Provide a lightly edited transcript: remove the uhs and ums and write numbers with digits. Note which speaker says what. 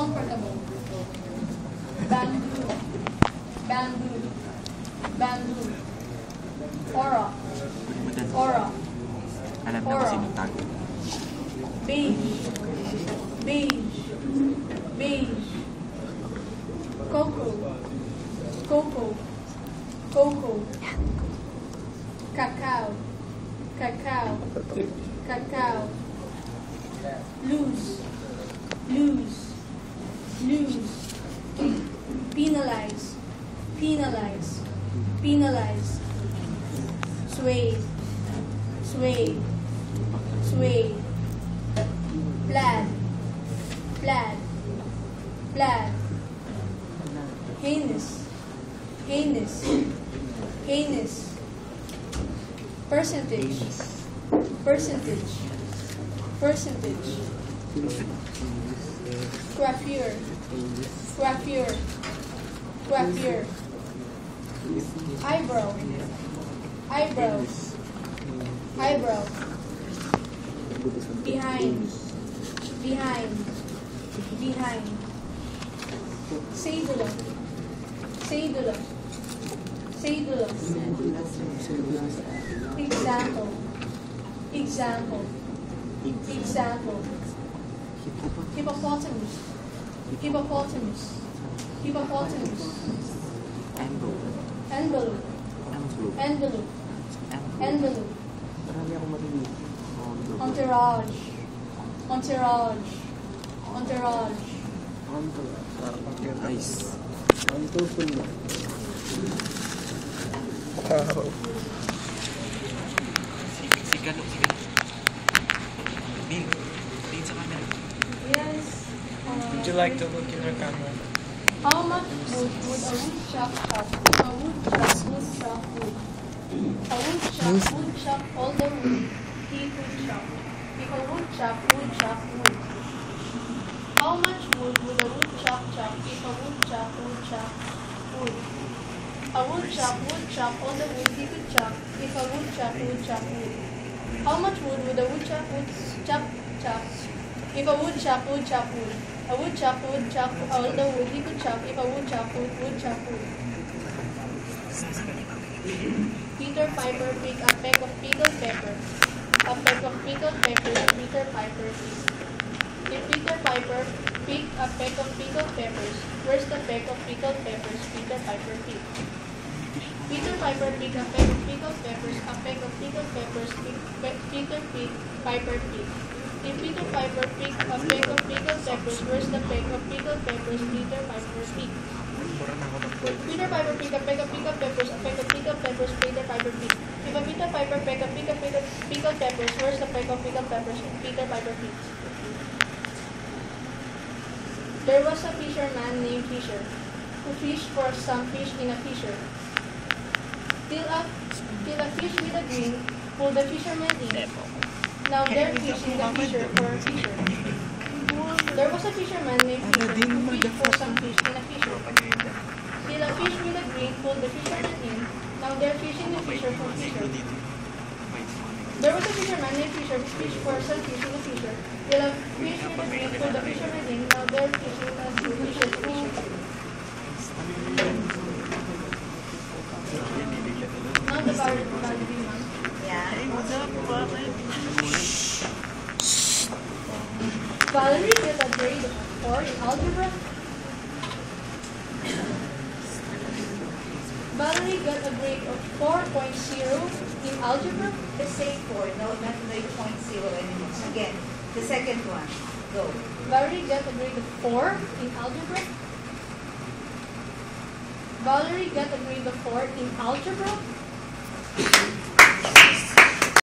Speaker 1: comfortable. Bamboo, bamboo, bamboo. Aura, aura,
Speaker 2: Alam na kung sino tago.
Speaker 1: beige, beige, beige. Cocoa, cocoa, cocoa. Cacao, cacao, cacao. Lose, lose, lose. Penalize, penalize, penalize. Sway, sway, sway. Plaid, plaid, plaid. Heinous, heinous, heinous. Percentage, percentage, percentage. Coiffure, coiffure, coiffure. Eyebrow, eyebrow, eyebrow. Behind, behind, behind. Cedula, cedula, cedula. Example, example, example. Hippopotamus, hippopotamus, hippopotamus. Envelope, envelope, envelope. Entourage, entourage, entourage.
Speaker 2: Nice. Si Gano. Bill sa camera.
Speaker 1: Yes.
Speaker 3: Would you like to look in your camera?
Speaker 1: How much wood would a woodchuck chop if a woodchuck would chop wood? A would chop all the wood he could chop. If a woodchuck would chop wood. How much wood would a woodchuck chop if a woodchuck would chop wood? A woodchuck would chop all the wood he could chop if a woodchuck would chop wood. How much wood would a woodchuck would chop if a woodchuck would chop wood? A woodchuck would chop all the wood he could chop if a woodchuck would chop wood. Peter Piper picked a peck of pickled pepper. A peck of pickled peppers Peter Piper picked. If Peter Piper picked a peck of pickled peppers, where's the peck of pickled peppers Peter Piper picked? Peter Piper picked a peck of pickled peppers, a peck of pickled peppers Peter Piper picked. If Peter Piper picked a peck of pickled peppers, where's the peck of pickled peppers Peter Piper picked? Peter Piper picked a peck of pickled peppers, a peck of pickled peppers Peter Piper picked. If a Peter Piper picked a peck of pickled peppers, where's the peck of pickled peppers Peter Piper picked? There was a fisherman named Fisher, who fished for some fish in a fisher. Till a fish with a grin pulled the fisherman in. Now they're fishing the fisher for a fisher. There was a fisherman named Fisher, who fished for some fish in a fisher. Till a fish with a grin pulled the fisherman in. Now they're fishing the fisher for fisher. There was a fisherman named Fisher who fished for some fish in a fisher. Till a fish with a grin pulled the fisherman in. Now they're fishing the fisher for fisher. Now the Valerie man. Valerie get a grade of 4 in algebra. Valerie got a grade of 4.0 in algebra.
Speaker 4: The same 4, no, not the 0.0 anymore. Again, the second one. Go.
Speaker 1: Valerie got a grade of 4 in algebra. Valerie got a grade of 4 in algebra.